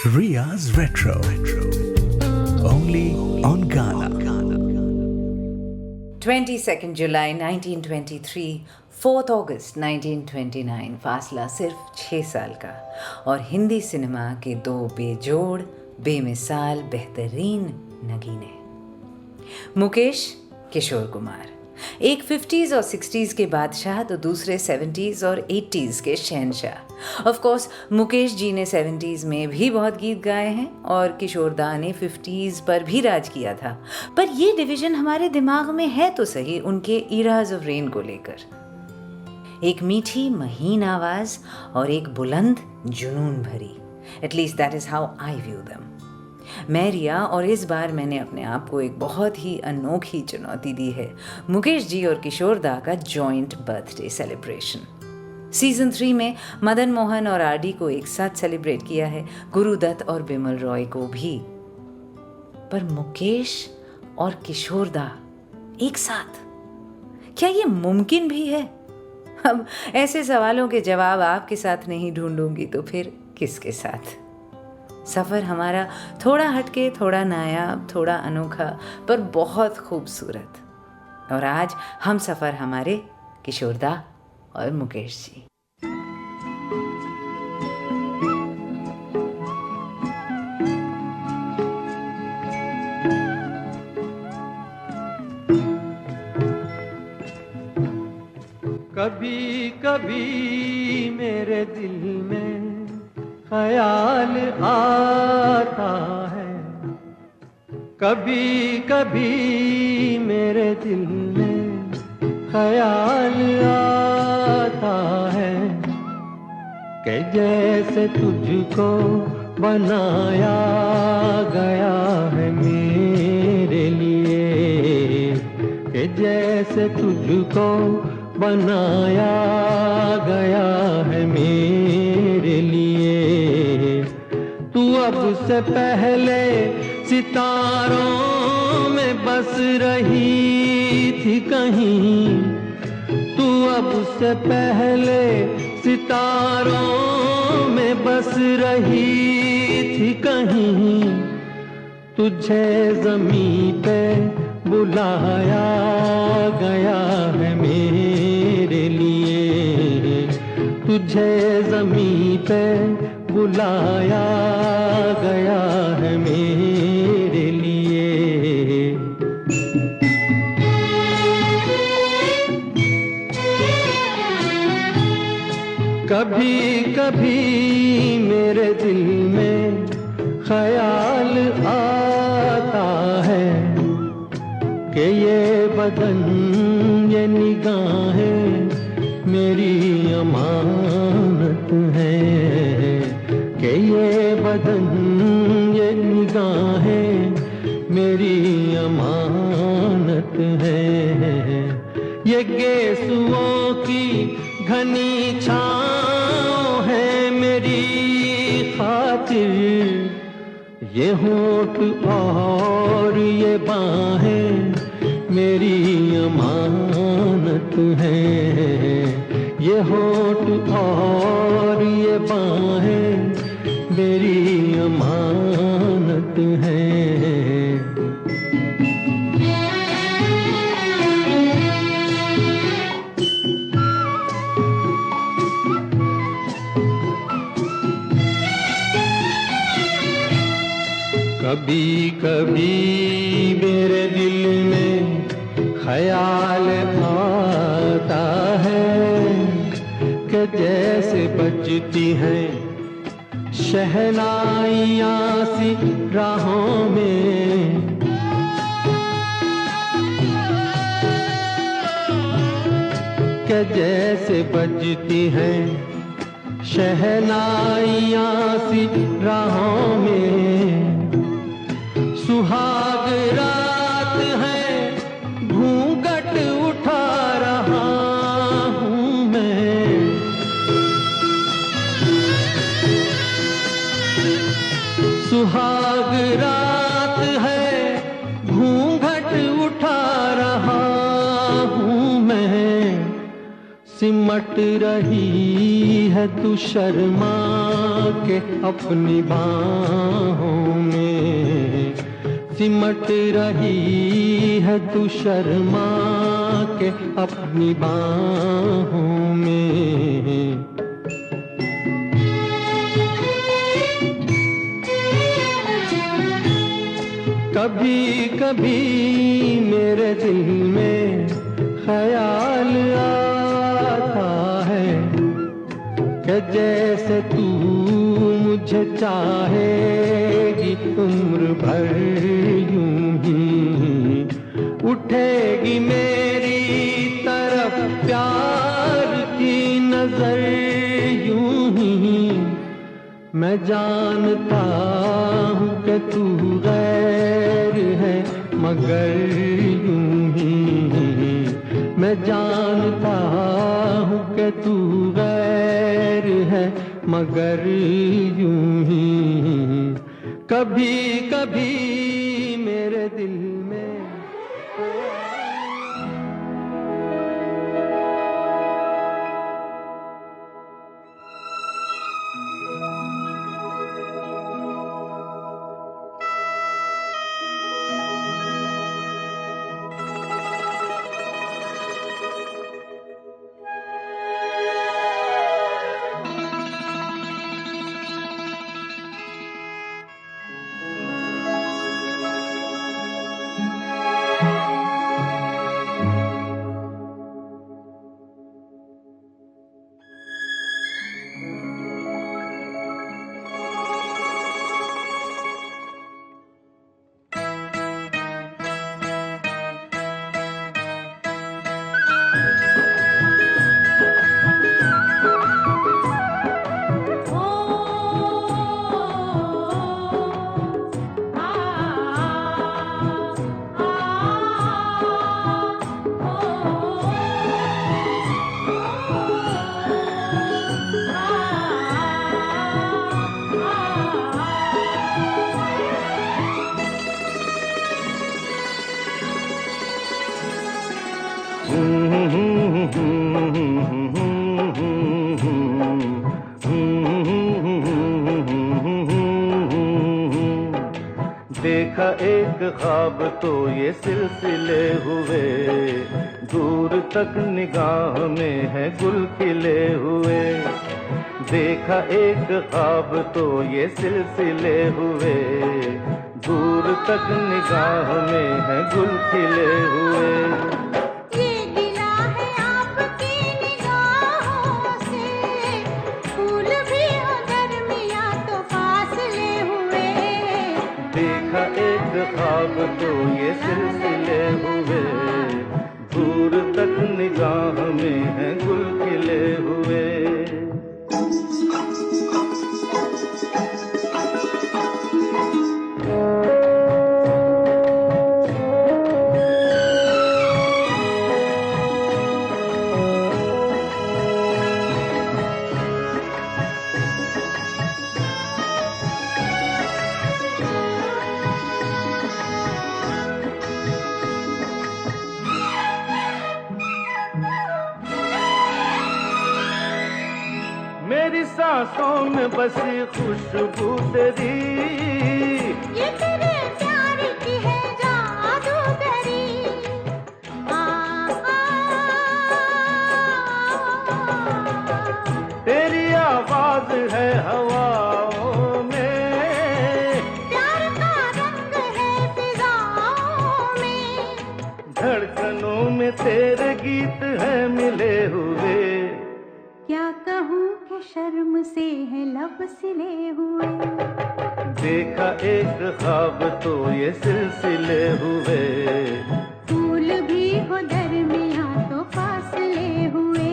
Ria's Retro. Only on Ghana. 22nd July 1923, 4th August 1929, फासला सिर्फ 6 साल का और हिंदी सिनेमा के दो बेजोड़ बेमिसाल बेहतरीन नगीने। मुकेश, किशोर कुमार, एक 50s और 60s के बादशाह तो दूसरे 70s और 80s के शहनशाह। ऑफ कोर्स मुकेश जी ने 70s में भी बहुत गीत गाए हैं और किशोर दा ने 50s पर भी राज किया था, पर ये डिवीजन हमारे दिमाग में है तो सही उनके इराज ऑफ रेन को लेकर। एक मीठी महीन आवाज और एक बुलंद जुनून भरी, at least that is how eye view them. मैं रिया और इस बार मैंने अपने आप को एक बहुत ही अनोखी चुनौती दी है, मुकेश जी और किशोर दा का जॉइंट बर्थडे सेलिब्रेशन। सीजन 3 में मदन मोहन और आरडी को एक साथ सेलिब्रेट किया है, गुरुदत्त और बिमल रॉय को भी, पर मुकेश और किशोर दा एक साथ, क्या ये मुमकिन भी है? अब ऐसे सवालों के जवाब आपके साथ नहीं ढूंढूंगी तो फिर किसके साथ? सफ़र हमारा थोड़ा हटके, थोड़ा नायाब, थोड़ा अनोखा, पर बहुत खूबसूरत। और आज हम सफ़र हमारे किशोर दा और मुकेश जी। कभी कभी मेरे दिल में ख्याल आता है, कभी कभी मेरे दिल में ख्याल आता है कि जैसे तुझको बनाया गया है मेरे लिए, कि जैसे तुझको बनाया गया है मेरे लिए। तू अब से पहले सितारों में बस रही थी कहीं, तू अब से पहले सितारों में बस रही थी कहीं। तुझे ज़मीं पे बुलाया गया है मेरे लिए, तुझे ज़मीं पे बुलाया गया है मेरे लिए। कभी कभी मेरे दिल में ख्याल आता है कि ये बदन ये निगाहें मेरी अमानत है, कि ये बदन ये निगाहें मेरी अमानत है। ये गेसुओं की घनी छाँव है मेरी खातिर, ये होठ और ये बाहें मेरी अमानत है, ये होठ और ये बाहें मेरी अमानत है। कभी कभी मेरे दिल में ख्याल आता है कि जैसे बजती हैं शहनाइयाँ सी राहों में, कि जैसे बजती हैं शहनाइयाँ सी राहों में। सुहाग रात है घूंघट उठा रहा हूँ मैं, सुहाग रात है घूंघट उठा रहा हूँ मैं। सिमट रही है तू शर्मा के अपनी बाहों में, सिमट रही है तू शर्मा के अपनी बाहों में। कभी कभी मेरे दिल में ख्याल आता है कि जैसे तू मुझे चाहेगी उम्र भर यूं ही, उठेगी मेरी तरफ प्यार की नजर यूं ही। मैं जानता हूँ कि तू गैर है मगर यूं ही, मैं जानता हूँ कि तू गैर है मगर यूं ही। कभी कभी मेरे दिल में देखा एक ख्वाब तो ये सिलसिले हुए, दूर तक निगाह में है गुल खिले हुए। देखा एक ख्वाब तो ये सिलसिले हुए, दूर तक निगाह में है गुल खिले हुए। देखा एक ख्वाब तो ये सिलसिले हुए, दूर तक निगाह में है गुल खिले हुए। मेरी सांसों में बसी खुशबू तेरी, ये तेरे प्यार की है जादूगरी। तेरी आवाज है हवाओं में, प्यार का रंग है फिजाओं में, धड़कनों में तेरे गीत है मिले हुए। क्या कहूँ कि शर्म से है लब सिले हुए। देखा एक ख्वाब तो ये सिलसिले हुए, फूल भी हो दरमियाँ तो फासले हुए।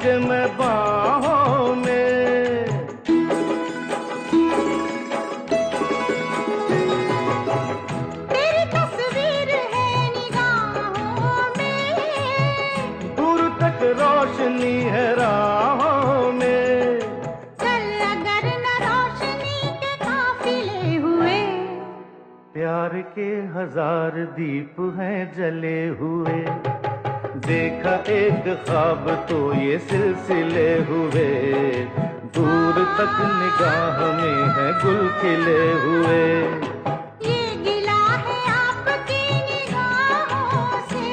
के मैं बाहों में। तेरी तस्वीर है निगाहों में, दूर तक रोशनी है राहों में। चल अगर न रोशनी के काफिले हुए, प्यार के 1000 दीप हैं जले हुए। देखा एक ख्वाब तो ये सिलसिले हुए, दूर तक निगाह में है गुल खिले हुए। ये गिला है आपकी निगाहों से,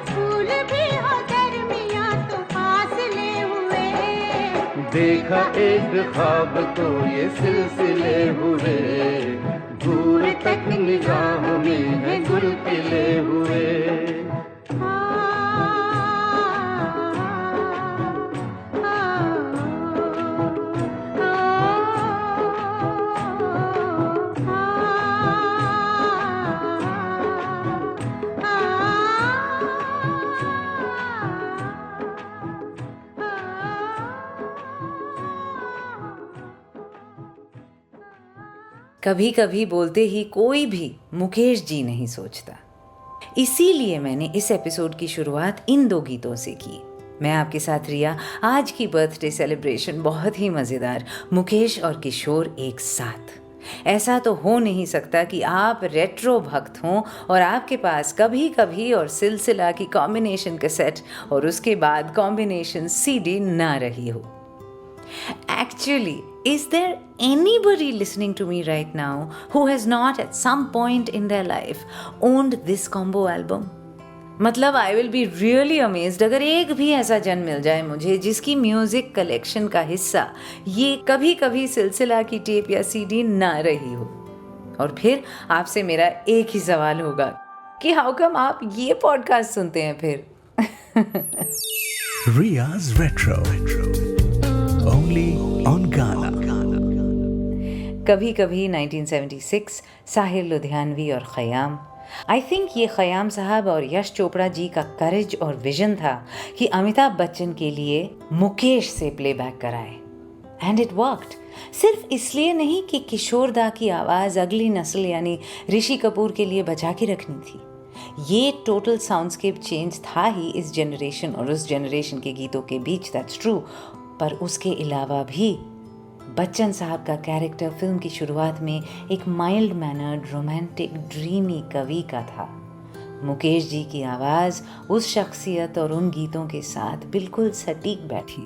फूल भी हो दरमियां तो फासले हुए। देखा एक ख्वाब तो ये सिलसिले हुए, दूर तक निगाह में है गुल खिले हुए। कभी कभी बोलते ही कोई भी मुकेश जी नहीं सोचता। इसीलिए मैंने इस एपिसोड की शुरुआत इन 2 गीतों से की। मैं आपके साथ रिया। आज की बर्थडे सेलिब्रेशन बहुत ही मज़ेदार, मुकेश और किशोर एक साथ। ऐसा तो हो नहीं सकता कि आप रेट्रो भक्त हों और आपके पास कभी कभी और सिलसिला की कॉम्बिनेशन कैसेट और उसके बाद कॉम्बिनेशन सीडी ना रही हो। Actually, is there anybody listening to me right now who has not at some point in their life owned this combo album? मतलब I will be really amazed अगर एक भी ऐसा जन मिल जाए मुझे जिसकी म्यूजिक कलेक्शन का हिस्सा ये कभी कभी सिलसिला की टेप या सीडी ना रही हो। और फिर आपसे मेरा एक ही सवाल होगा कि हाउ कम आप ये पॉडकास्ट सुनते हैं फिर? Ria's Retro. Only on Ghana. कभी कभी 1976 साहिर लुधियानवी और ख़याम। आई थिंक ये ख़याम साहब और यश चोपड़ा जी का करेज और विजन था कि अमिताभ बच्चन के लिए मुकेश से प्लेबैक कराए। And it worked. सिर्फ इसलिए नहीं कि किशोर दा की आवाज़ अगली नस्ल यानी ऋषि कपूर के लिए बचा के रखनी थी। ये टोटल साउंडस्केप चेंज था ही इस जनरेशन और उस जनरेशन के गीतों के बीच, दैट्स ट्रू। पर उसके अलावा भी बच्चन साहब का कैरेक्टर फिल्म की शुरुआत में एक माइल्ड मैनर्ड रोमांटिक ड्रीमी कवि का था। मुकेश जी की आवाज़ उस शख्सियत और उन गीतों के साथ बिल्कुल सटीक बैठी।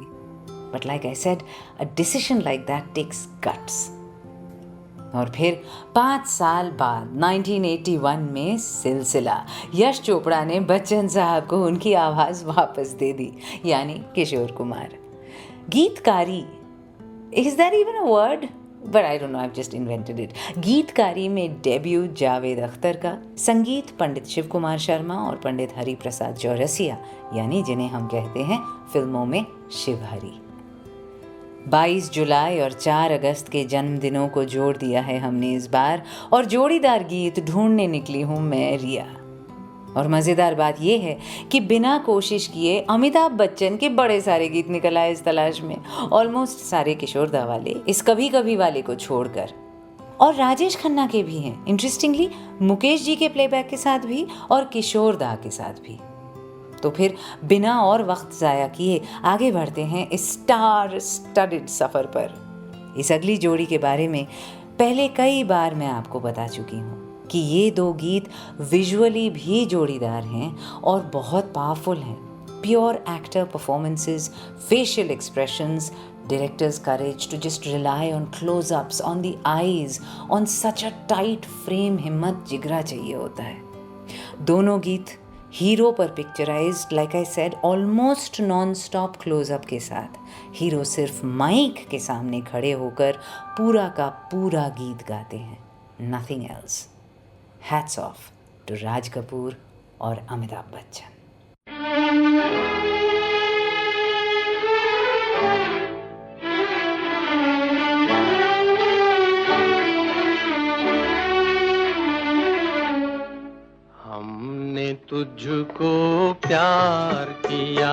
But like I said, a decision like that takes guts. और फिर 5 साल बाद 1981 में सिलसिला, यश चोपड़ा ने बच्चन साहब को उनकी आवाज़ वापस दे दी, यानी Kishore Kumar. गीतकारी, is that even a word? But I don't know, I've just invented it. गीतकारी में डेब्यू जावेद अख्तर का, संगीत पंडित शिव कुमार शर्मा और पंडित हरि प्रसाद चौरसिया, यानी जिन्हें हम कहते हैं फिल्मों में शिवहरी। 22 जुलाई और 4 अगस्त के जन्मदिनों को जोड़ दिया है हमने इस बार, और जोड़ीदार गीत ढूंढने निकली हूँ मैं रिया। और मज़ेदार बात यह है कि बिना कोशिश किए अमिताभ बच्चन के बड़े सारे गीत निकल आए इस तलाश में, ऑलमोस्ट सारे किशोर दा वाले, इस कभी कभी वाले को छोड़कर। और राजेश खन्ना के भी हैं, इंटरेस्टिंगली मुकेश जी के प्लेबैक के साथ भी और किशोर दा के साथ भी। तो फिर बिना और वक्त ज़ाया किए आगे बढ़ते हैं इस स्टार स्टडेड सफ़र पर। इस अगली जोड़ी के बारे में पहले कई बार मैं आपको बता चुकी हूँ कि ये 2 गीत विजुअली भी जोड़ीदार हैं और बहुत पावरफुल हैं। Pure actor performances, facial expressions, director's courage to just rely on close-ups, on the eyes, on such a tight frame, हिम्मत जिगरा चाहिए होता है। दोनों गीत हीरो पर picturised, like I said, almost non stop close up के साथ। हीरो सिर्फ माइक के सामने खड़े होकर पूरा का पूरा गीत गाते हैं, nothing else. Hats off to Raj Kapoor और अमिताभ बच्चन। हमने तुझको प्यार किया,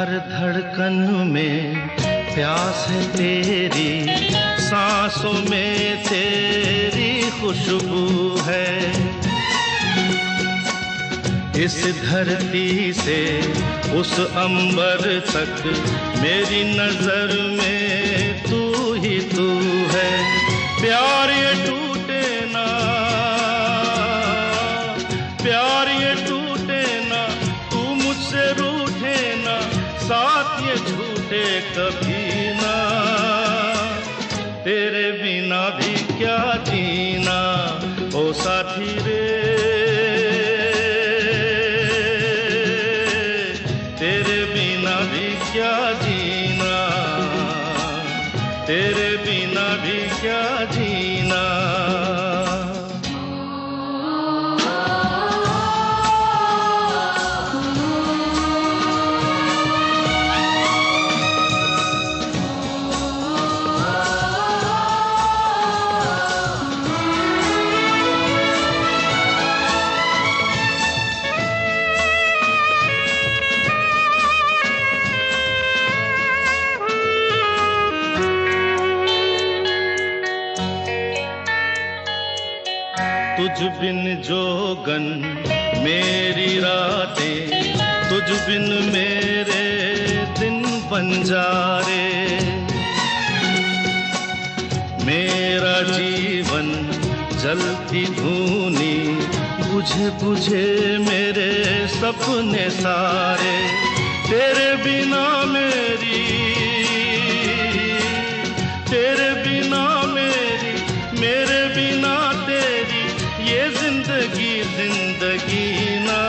हर धड़कन में प्यास है तेरी, सांसों में तेरी खुशबू है। इस धरती से उस अंबर तक मेरी नजर में तू ही तू है। प्यार ये टूटे ना, प्यार ये टूटे ना, तू मुझसे रूठे ना, साथ ये झूठे कभी ना। तेरे बिना भी क्या जीना ओ साथी रे, तेरे बिना भी क्या जीना, तेरे बिना भी क्या जीना। तुझ बिन जोगन मेरी रातें, तुझ बिन मेरे दिन बंजारे। मेरा जीवन जलती धूनी, बुझे बुझे मेरे सपने सारे। तेरे बिना मेरी, तेरे बिना मेरी, मेरे बिना तेरी ये जिंदगी जिंदगी ना।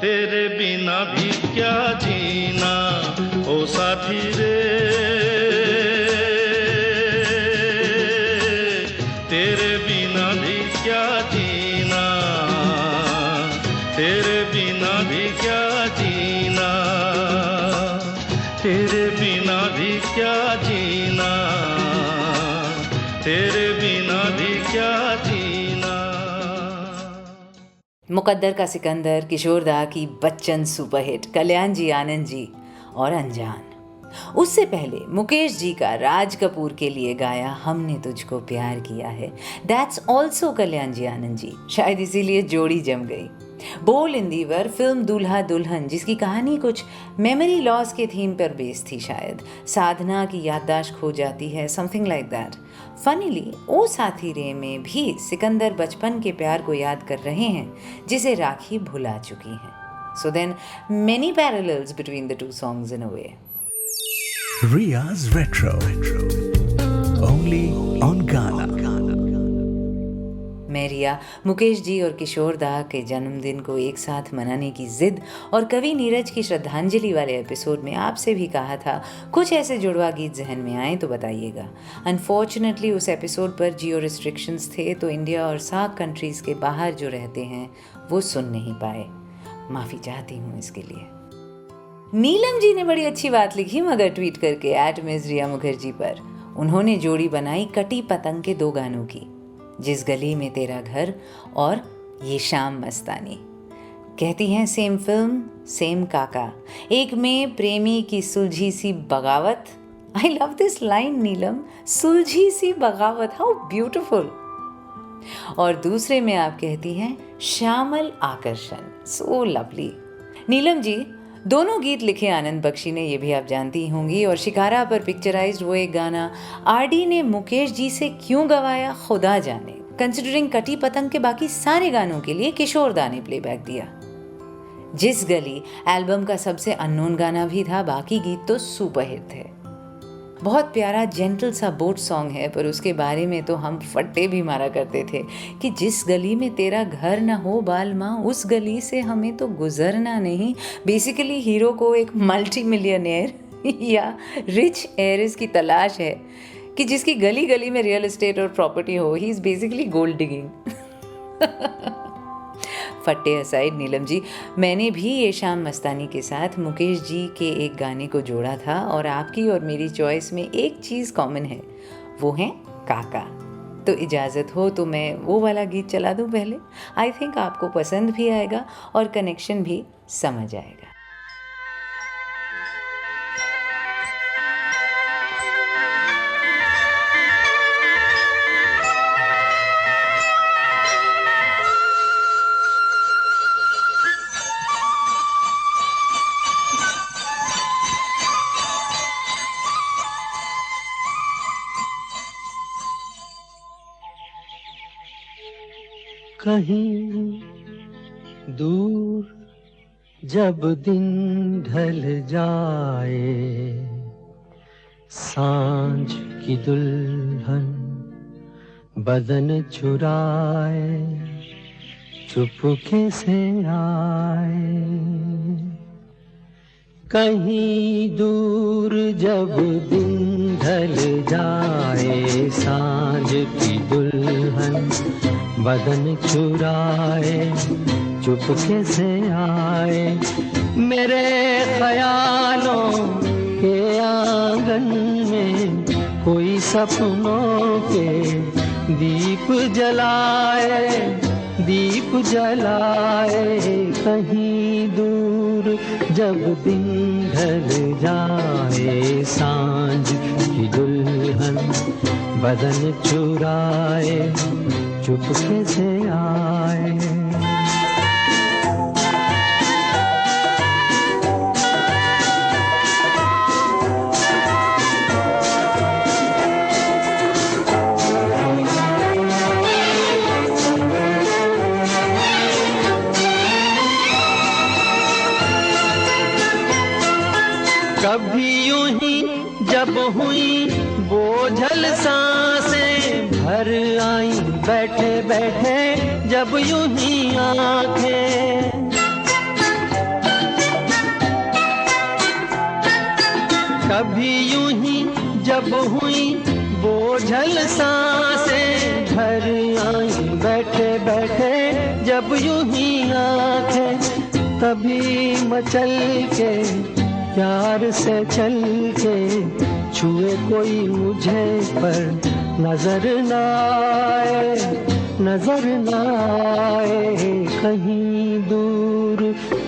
तेरे बिना भी क्या जीना ओ साथी रे, तेरे बिना भी क्या जीना, तेरे बिना भी क्या जीना, तेरे बिना भी क्या जीना, तेरे बिना भी क्या जीना। मुकद्दर का सिकंदर, किशोर दा की बच्चन सुपरहिट, कल्याण जी आनंद जी और अनजान। उससे पहले मुकेश जी का राज कपूर के लिए गाया हमने तुझको प्यार किया है, दैट्स ऑल्सो कल्याण जी आनंद जी। शायद इसीलिए जोड़ी जम गई। बोल इंदिवर फिल्म दूल्हा दुल्हन, जिसकी कहानी कुछ मेमोरी लॉस के थीम पर बेस्ड थी शायद। साधना की याददाश्त खो जाती है, समथिंग लाइक दैट। फनीली ओ साथी रे में भी सिकंदर बचपन के प्यार को याद कर रहे हैं जिसे राखी भुला चुकी हैं। So then many parallels between the two songs in a way. Ria's Retro. Only on Ghana. मैं रिया मुकेश जी और किशोर दा के जन्मदिन को एक साथ मनाने की जिद और कवि नीरज की श्रद्धांजलि वाले एपिसोड में आपसे भी कहा था कुछ ऐसे जुड़वा गीत जहन में आए तो बताइएगा। अनफॉर्चुनेटली उस एपिसोड पर जियो रिस्ट्रिक्शंस थे, तो इंडिया और सार्क कंट्रीज़ के बाहर जो रहते हैं वो सुन नहीं पाए। माफ़ी चाहती हूँ इसके लिए। नीलम जी ने बड़ी अच्छी बात लिखी मगर ट्वीट करके @मिस रिया मुखर्जी पर। उन्होंने जोड़ी बनाई कटी पतंग के 2 गानों की, जिस गली में तेरा घर और ये शाम मस्तानी। कहती हैं सेम फिल्म सेम काका, एक में प्रेमी की सुलझी सी बगावत। आई लव दिस लाइन नीलम, सुलझी सी बगावत, हाउ ब्यूटिफुल। और दूसरे में आप कहती हैं श्यामल आकर्षण, सो लवली। नीलम जी, दोनों गीत लिखे आनंद बख्शी ने, ये भी आप जानती होंगी। और शिकारा पर पिक्चराइज्ड वो एक गाना आरडी ने मुकेश जी से क्यों गवाया खुदा जाने। कंसिडरिंग कटी पतंग के बाकी सारे गानों के लिए किशोर दा ने प्लेबैक दिया। जिस गली एल्बम का सबसे अननोन गाना भी था, बाकी गीत तो सुपरहिट थे। बहुत प्यारा जेंटल सा बोट सॉन्ग है, पर उसके बारे में तो हम फट्टे भी मारा करते थे कि जिस गली में तेरा घर ना हो बाल माँ, उस गली से हमें तो गुजरना नहीं। बेसिकली हीरो को एक मल्टी मिलियनेयर या रिच हेयर्स की तलाश है कि जिसकी गली गली में रियल एस्टेट और प्रॉपर्टी हो। He is basically gold digging. फट्टे असाइड नीलम जी, मैंने भी ये शाम मस्तानी के साथ मुकेश जी के एक गाने को जोड़ा था और आपकी और मेरी चॉइस में एक चीज़ कॉमन है, वो है काका। तो इजाज़त हो तो मैं वो वाला गीत चला दूं पहले। आई थिंक आपको पसंद भी आएगा और कनेक्शन भी समझ आएगा। कहीं दूर जब दिन ढल जाए, सांझ की दुल्हन बदन चुराए चुपके से आए। कहीं दूर जब दिन ढल जाए, सांझ की दुल्हन बदन चुराए चुपके से आए। मेरे ख्यालों के आंगन में कोई सपनों के दीप जलाए, दीप जलाए। कहीं दूर जब दिन ढल जाए, सांझ की दुल्हन बदन चुराए चुपके से आए। कभी यूं ही जब हुई बोझल सांसें भर आई, बैठे बैठे जब यूं ही आंखें। कभी यूं ही जब हुई बोझल सांसें भर आई, बैठे बैठे जब यूं ही आंखें। तभी मचल के प्यार से चल के छुए कोई मुझे पर नजर न आए, नजर न आए। कहीं दूर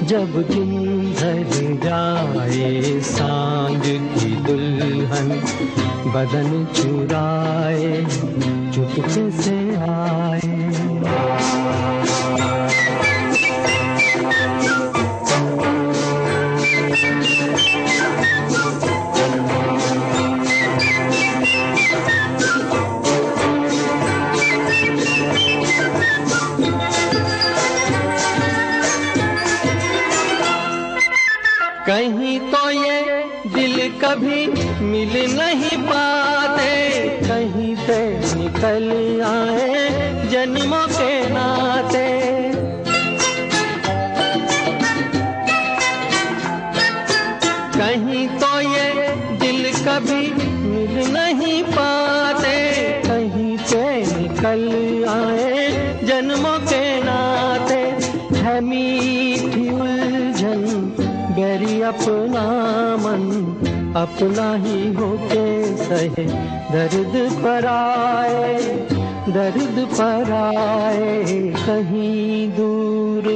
जब दिन ढल जाए, सांझ की दुल्हन बदन चुराए चुपके से आए। कहीं तो ये दिल कभी मिल नहीं पाते, कहीं से निकल आए जन्मों के नाते। कहीं तो ये दिल कभी मिल नहीं पाते, कहीं से निकल आए जन्मों के नाते। है मीठी उलझन गहरी अपना मन अपना ही होके सहे, दर्द पर आए, दर्द पर आए। कहीं दूर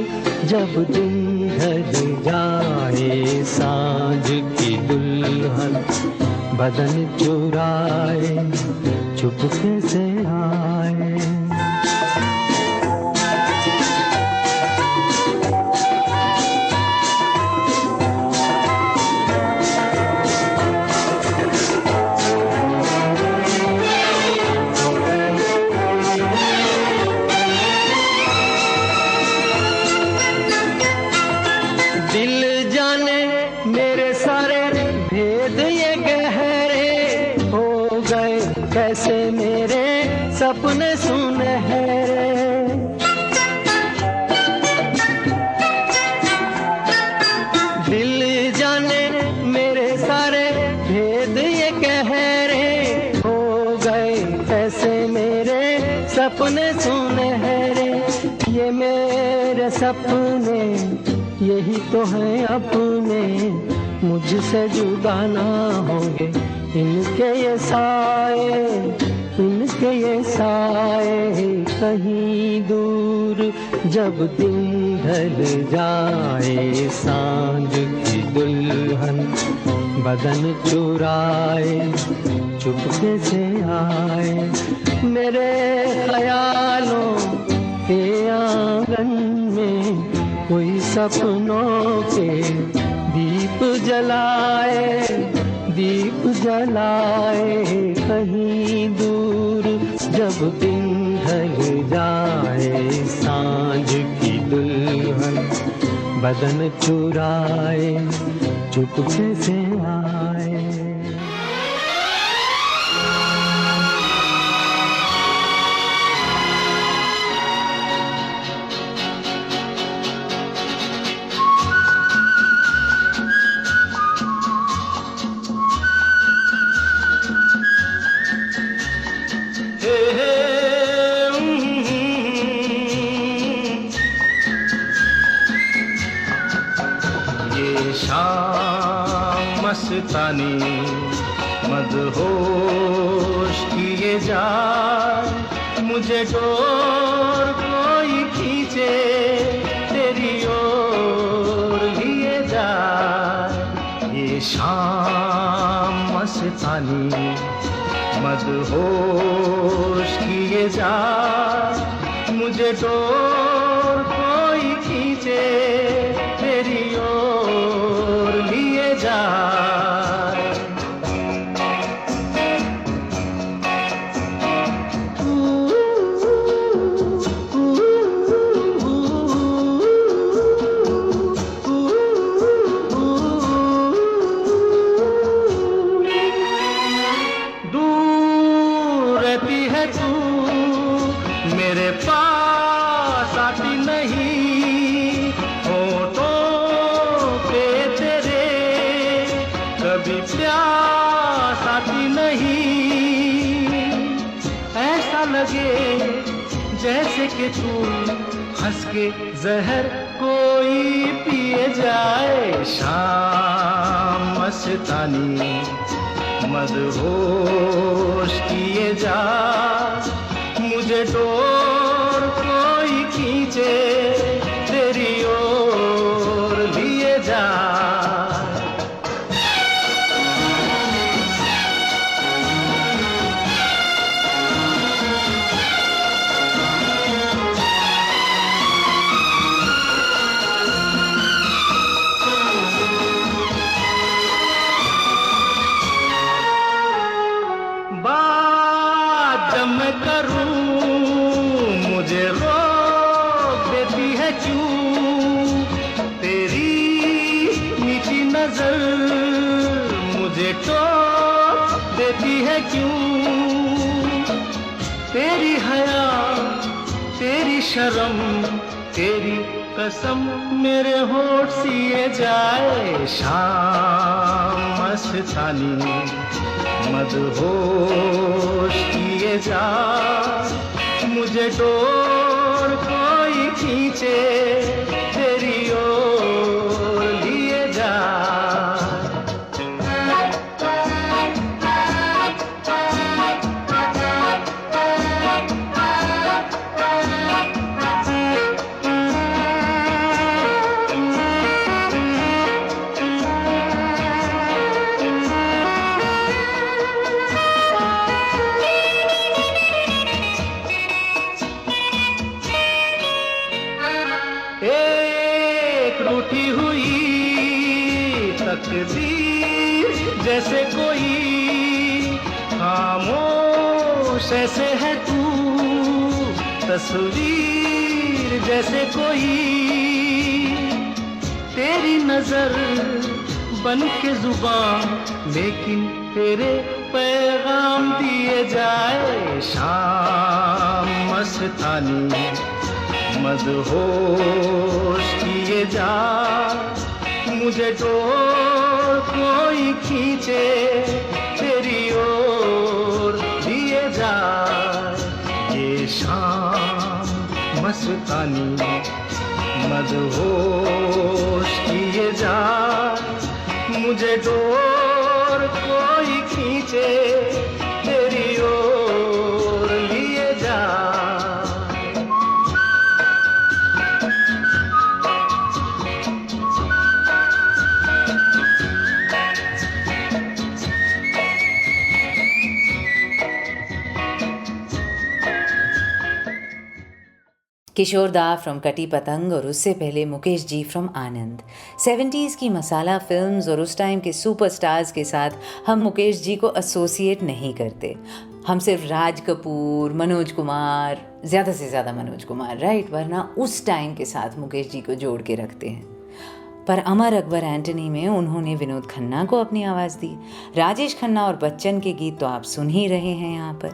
जब दिन ढल जाए, सांझ की दुल्हन बदन चुराए चुपके से आए। दिल जाने मेरे सारे भेद ये गहरे हो गए, कैसे मेरे सपने सुनहरे। दिल जाने मेरे सारे भेद ये गहरे हो गए, कैसे मेरे सपने सुनहरे। ये मेरे सपने यही तो है अपने, मुझसे जुदा ना होंगे इनके ये साए, इनके ये साए। कहीं दूर जब दिन ढल जाए, सांझ की दुल्हन बदन चुराए चुपके से आए। मेरे ख्यालों के आंगन में कोई सपनों के दीप जलाए, दीप जलाए कहीं दूर, जब दिन ढल जाए सांझ की दुल्हन बदन चुराए चुपके से आए। मस्तानी मदहोश किए जाए, मुझे डोर कोई खींचे तेरी ओर लिए जाए। ये शाम मस्तानी मदहोश किए जाए, मुझे डोर कोई खींचे तेरी ओर लिए जाए। जैसे कि तू हंस के जहर कोई पिए जाए। शाम मस्तानी मदहोश किए जा, मुझे डोर कोई खींचे तेरी ओर लिए जा। तेरी हया तेरी शर्म तेरी कसम मेरे होठ सिए जाए। शाम मस्तानी मदहोश किए जा, मुझे डोर कोई खींचे तेरी ओर लिए जा। जैसे कोई खामोश ऐसे है तू, तस्वीर जैसे कोई तेरी नजर बन के जुबान, लेकिन तेरे पैगाम दिए जाए। शाम मस्तानी मदहोश किए जा, मुझे डोर कोई खींचे तेरी ओर लिए जा। ये शाम मस्तानी मदहोश किए जा, मुझे डोर कोई खींचे तेरी ओर लिए जा। किशोर दा फ्रॉम कटी पतंग और उससे पहले मुकेश जी फ्रॉम आनंद। 70s की मसाला फिल्म्स और उस टाइम के सुपरस्टार्स के साथ हम मुकेश जी को एसोसिएट नहीं करते। हम सिर्फ राज कपूर, मनोज कुमार, ज़्यादा से ज़्यादा मनोज कुमार, राइट, वरना उस टाइम के साथ मुकेश जी को जोड़ के रखते हैं। पर अमर अकबर एंटनी में उन्होंने विनोद खन्ना को अपनी आवाज़ दी। राजेश खन्ना और बच्चन के गीत तो आप सुन ही रहे हैं यहाँ पर।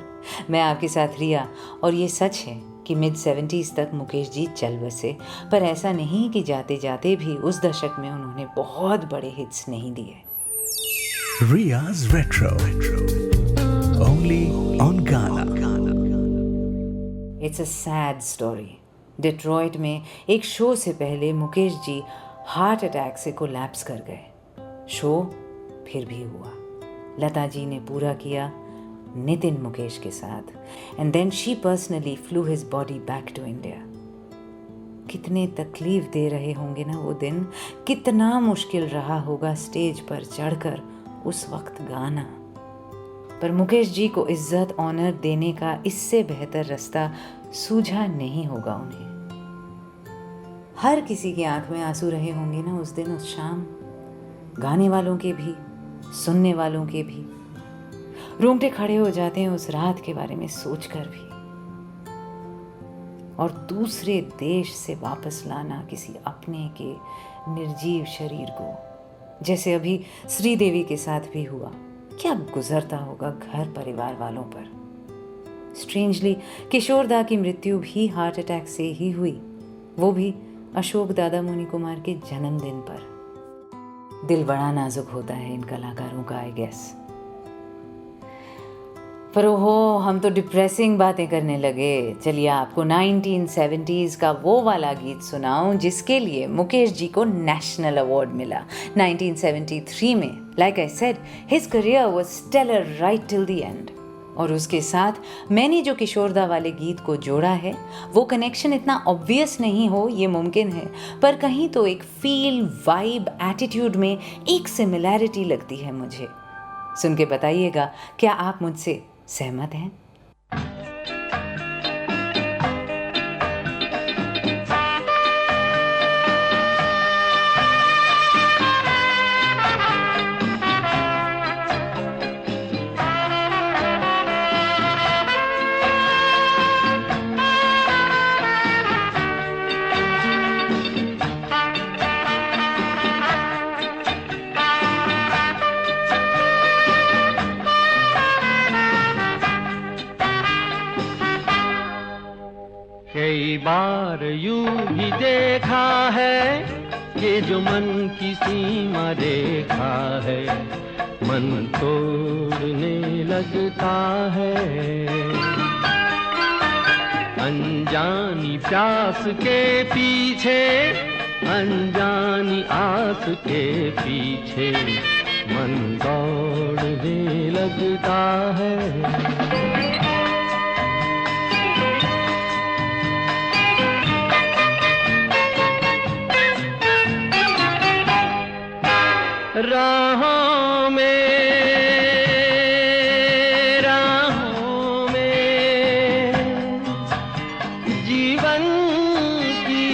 मैं आपके साथ रिया, और ये सच है कि मिड 70s तक मुकेश जी चल बसे, पर ऐसा नहीं कि जाते जाते भी उस दशक में उन्होंने बहुत बड़े हिट्स नहीं दिए। Ria's Retro. Only on Ghana. It's a sad story. Detroit में एक शो से पहले मुकेश जी हार्ट अटैक से कोलैप्स कर गए। शो फिर भी हुआ। लता जी ने पूरा किया नितिन मुकेश के साथ, and then she personally flew his body back to India. कितने तकलीफ दे रहे होंगे ना वो दिन, कितना मुश्किल रहा होगा स्टेज पर चढ़कर उस वक्त गाना। पर मुकेश जी को इज्जत ऑनर देने का इससे बेहतर रास्ता सूझा नहीं होगा उन्हें। हर किसी की आंख में आंसू रहे होंगे ना उस दिन, उस शाम, गाने वालों के भी, सुनने वालों के भी। रोंगटे खड़े हो जाते हैं उस रात के बारे में सोचकर भी। और दूसरे देश से वापस लाना किसी अपने के निर्जीव शरीर को, जैसे अभी श्रीदेवी के साथ भी हुआ, क्या गुजरता होगा घर परिवार वालों पर। स्ट्रेंजली किशोर दा की मृत्यु भी हार्ट अटैक से ही हुई, वो भी अशोक दादा मुनि कुमार के जन्मदिन पर। दिल बड़ा नाजुक होता है इन कलाकारों का, आई गेस। पर ओहो, हम तो डिप्रेसिंग बातें करने लगे। चलिए आपको 1970s का वो वाला गीत सुनाऊं जिसके लिए मुकेश जी को नेशनल अवार्ड मिला 1973 में। Like I said, his career was stellar right till the end. और उसके साथ मैंने जो किशोरदा वाले गीत को जोड़ा है, वो कनेक्शन इतना ऑब्वियस नहीं हो ये मुमकिन है, पर कहीं तो एक फील, वाइब, एटीट्यूड में एक सिमिलैरिटी लगती है मुझे। सुन के बताइएगा, क्या आप मुझसे सहमत हैं? कई बार यूं भी देखा है, ये जो मन की सीमा रेखा है, मन तोड़ने लगता है। अनजानी प्यास के पीछे, अनजानी आस के पीछे, मन दौड़ने लगता है। राहों में जीवन की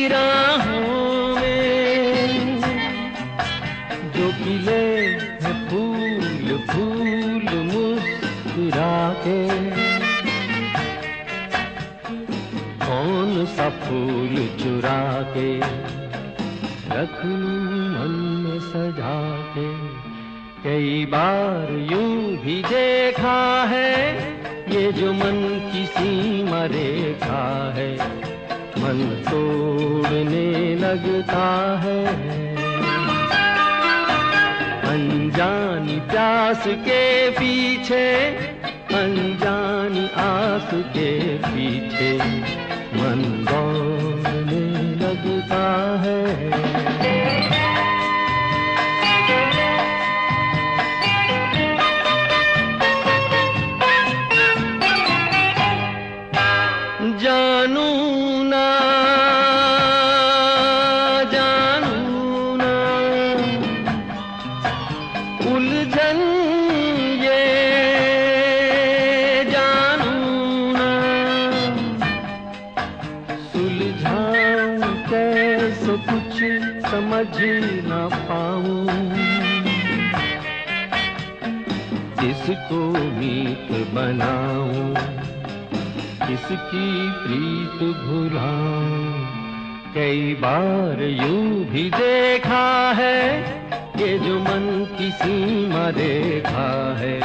राहों में जो खिले हैं फूल फूल मुस्कुरा के, कौन सा फूल चुरा के रख लूं मन में सजा के। कई बार यूं भी देखा है, ये जो मन की सीमा रेखा है, मन तोड़ने लगता है। अनजानी प्यास के पीछे, अनजानी आस के पीछे, मन दौड़ने लगता है। जानू ना जानू ना उलझन ये जानू ना, तो कुछ समझ ना पाऊं, किसको मीत बनाऊं, किसकी प्रीत भुलाऊं। कई बार यूं भी देखा है, ये जो मन की सीमा देखा है,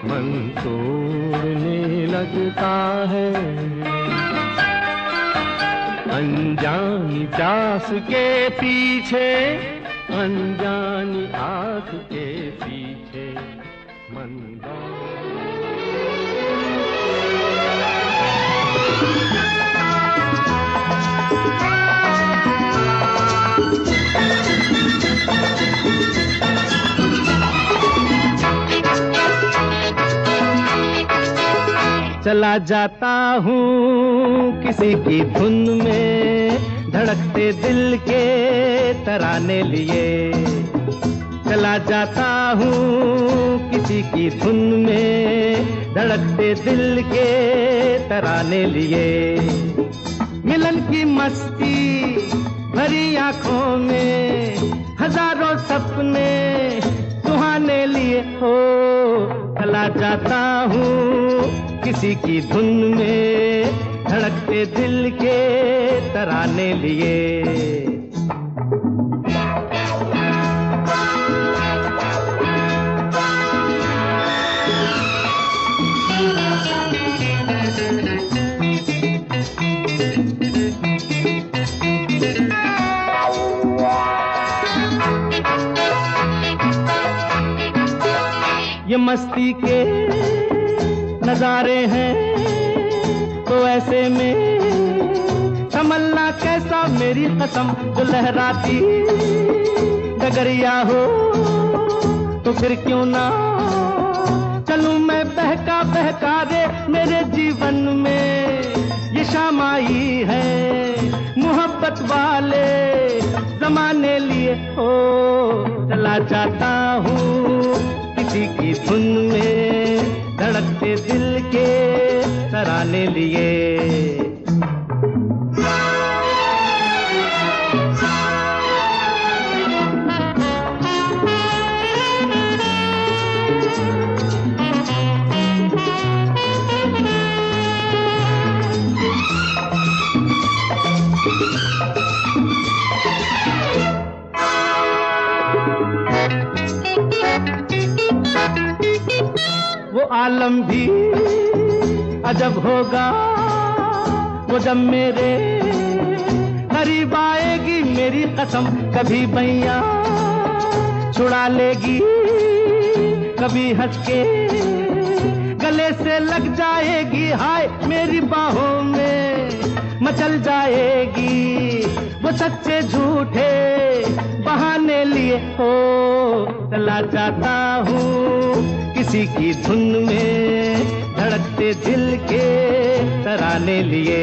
मन तोड़ने लगता है। अनजानी प्यास के पीछे, अनजानी आँख के पीछे मन चला जाता हूँ किसी की धुन में, धड़कते दिल के तराने लिए। चला जाता हूँ किसी की धुन में, धड़कते दिल के तराने लिए। मिलन की मस्ती भरी आंखों में, हजारों सपने सुहाने लिए हो। चला जाता हूँ किसी की धुन में, धड़कते दिल के तराने लिए। ये मस्ती के नजारे हैं तो ऐसे में तमन्ना कैसा मेरी कसम, जो लहराती डगरिया हो तो फिर क्यों ना चलूं मैं बहका बहका रे। मेरे जीवन में ये शाम आई है, मोहब्बत वाले जमाने लिए हो। चला जाता हूँ किसी की धुन में, धड़कते दिल के तराने लिए। वो आलम भी अजब होगा, वो जब मेरे करीब आएगी मेरी कसम। कभी बैया छुड़ा लेगी, कभी हंस के गले से लग जाएगी। हाय मेरी बाहों में मचल जाएगी, वो सच्चे झूठे बहाने लिए हो। चला जाता हूँ किसी की धुन में, धड़कते दिल के तराने लिए।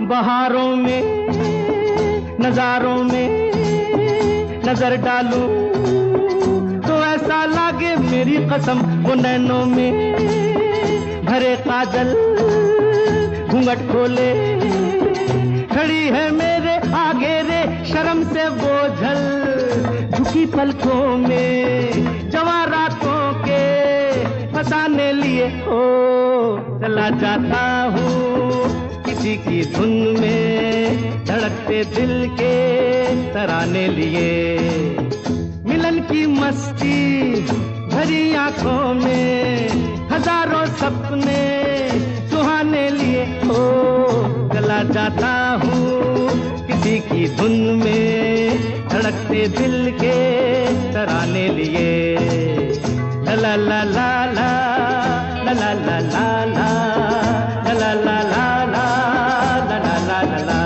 बहारों में नजारों में नजर डालूं तो ऐसा लागे मेरी कसम, वो नैनों में भरे काजल घूंघट खोले खड़ी है मेरे आगे रे। शर्म से बोझल झुकी पलकों में जवारातों के फसाने लिए हो। चला जाता हूँ किसी की धुन में, धड़कते दिल के तराने लिए। मिलन की मस्ती भरी आंखों में, हजारों सपने सुहाने लिए हो। चला जाता हूँ किसी की धुन में, धड़कते दिल के तराने लिए। ला ला ला ला ला ला ला ला ला ला ला ला ला ला ला ला ला ला।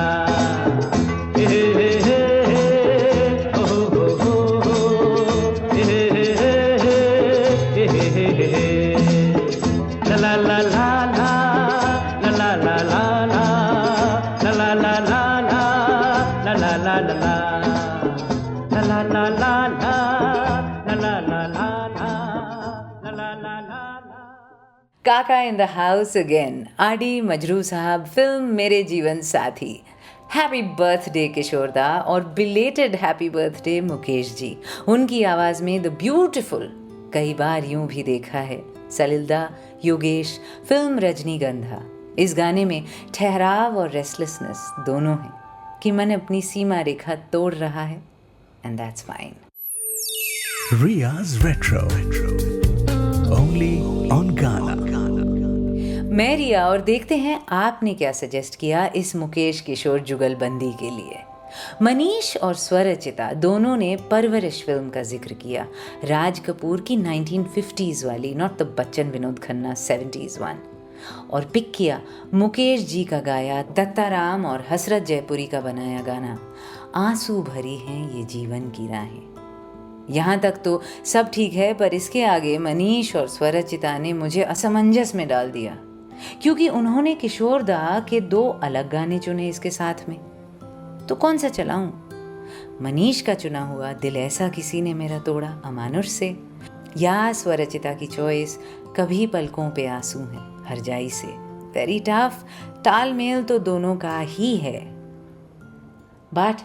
La la la la la la la la la la la la la la la la la la la ला ला ला ला ला ला ला ला ला ला ला ला। काका इन द हाउस अगेन, आडी मजरू साहब, फिल्म मेरे जीवन साथी। हैप्पी बर्थडे किशोरदा और belated happy birthday Mukesh ji. उनकी आवाज़ में द ब्यूटिफुल कई बार यूं भी देखा है, सलिलदा, योगेश, फिल्म रजनीगंधा। इस गाने में ठहराव और रेस्टलेसनेस दोनों हैं कि मन अपनी सीमा रेखा तोड़ रहा है, and that's fine. Ria's Retro. Only on Ghana. मैं रिया, और देखते हैं आपने क्या सजेस्ट किया इस मुकेश किशोर जुगलबंदी के लिए। मनीष और स्वरचिता दोनों ने परवरिश फिल्म का जिक्र किया, राज कपूर की 1950s वाली, not the Bachchan Vinod Khanna 70s one, और पिक किया मुकेश जी का गाया, दत्ताराम और हसरत जयपुरी का बनाया गाना आंसू भरी हैं ये जीवन की राहें। यहाँ तक तो सब ठीक है, पर इसके आगे मनीष और स्वरचिता ने मुझे असमंजस में डाल दिया, क्योंकि उन्होंने किशोर दा के 2 अलग गाने चुने इसके साथ में। तो कौन सा चलाऊं? मनीष का चुना हुआ दिल ऐसा किसी ने मेरा तोड़ा अमानुष से, या स्वरचिता की चॉइस कभी पलकों पे आंसू हैं हरजाई से। वेरी टफ, तालमेल तो दोनों का ही है, but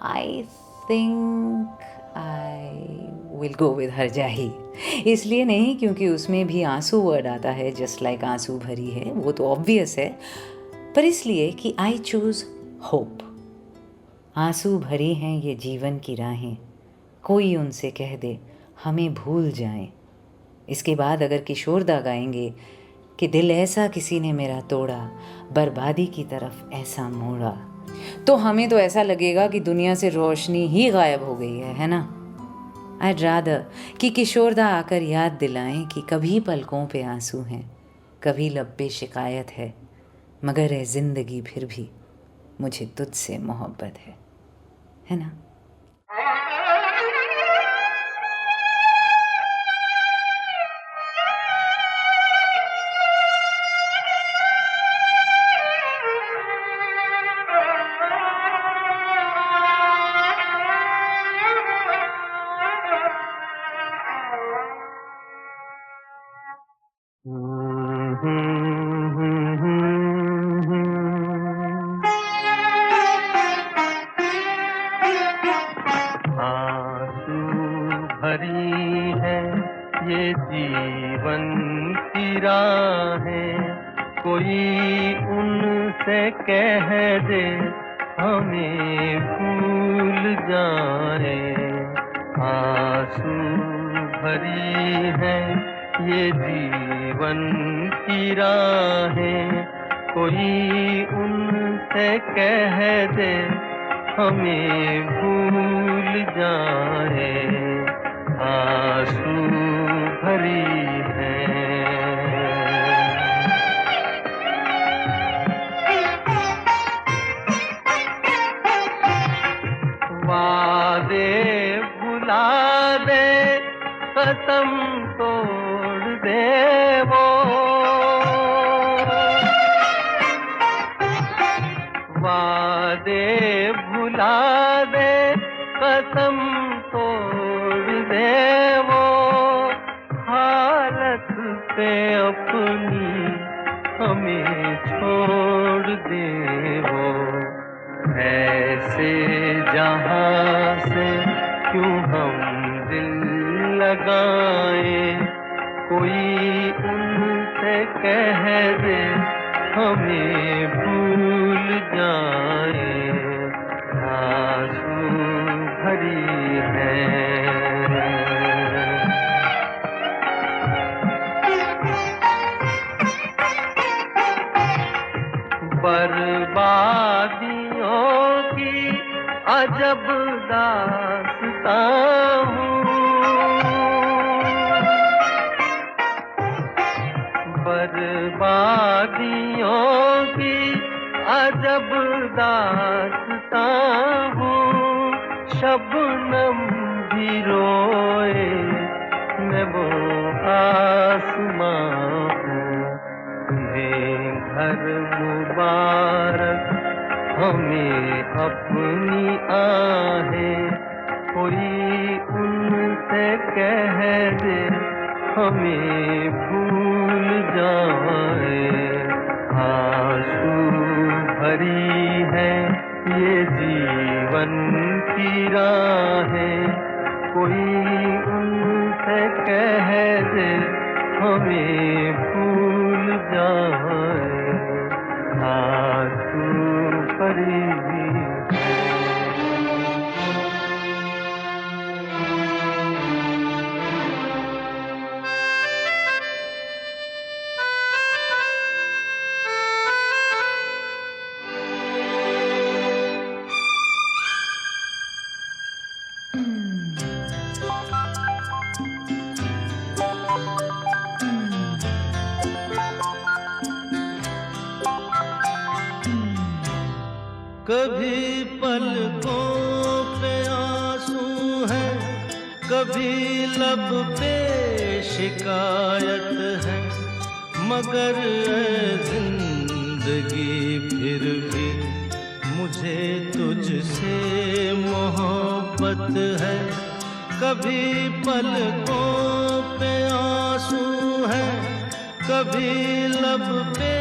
I think I will go with Harjaee. इसलिए नहीं क्योंकि उसमें भी आंसू वर्ड आता है, जस्ट लाइक आंसू भरी है, वो तो ऑब्वियस है, पर इसलिए कि आई चूज होप। आंसू भरी हैं ये जीवन की राहें, कोई उनसे कह दे हमें भूल जाएं। इसके बाद अगर किशोरदा गाएंगे कि दिल ऐसा किसी ने मेरा तोड़ा, बर्बादी की तरफ ऐसा मोड़ा, तो हमें तो ऐसा लगेगा कि दुनिया से रोशनी ही गायब हो गई है ना। I'd rather कि किशोरदा आकर याद दिलाएं कि कभी पलकों पे आंसू हैं, कभी लब पे शिकायत है, मगर है जिंदगी फिर भी मुझे तुझसे मोहब्बत है ना। आंसू भरी है ये जीवन की राहें, कोई उनसे कह दे हमें भूल जाए। आंसू भरी है ये जीवन की राहें, कोई उनसे कह दे हमें भूल जाए। आंसू भरी है। वादे भुला दे, कसम तोड़ दे वो, वादे भुला दे, कसम तोड़ दे वो, हालत पे अपनी हमें छोड़ दे वो। ऐसे जहां से क्यों हम दिल लगाए, कोई उनसे कह दे हमें भूल जाए। आंसू भरी है। बर्बादियों की अजब दास्तां हूँ, बर्बादियों की अजब दास्तां हूँ। शबनम भी रोए मैं वो आसमां हूँ। तुम्हें घर मुबारक, हमें अपनी आहें, कोई हमें भूल जाए। आंसू भरी है ये जीवन की राहें, कोई उनसे कह दे हमें भूल जाए। आंसू भरी है। कभी पलकों पे आंसू है, कभी लब पे शिकायत है, मगर ऐ जिंदगी फिर भी मुझे तुझसे मोहब्बत है। कभी पलकों पे आंसू है, कभी लब पे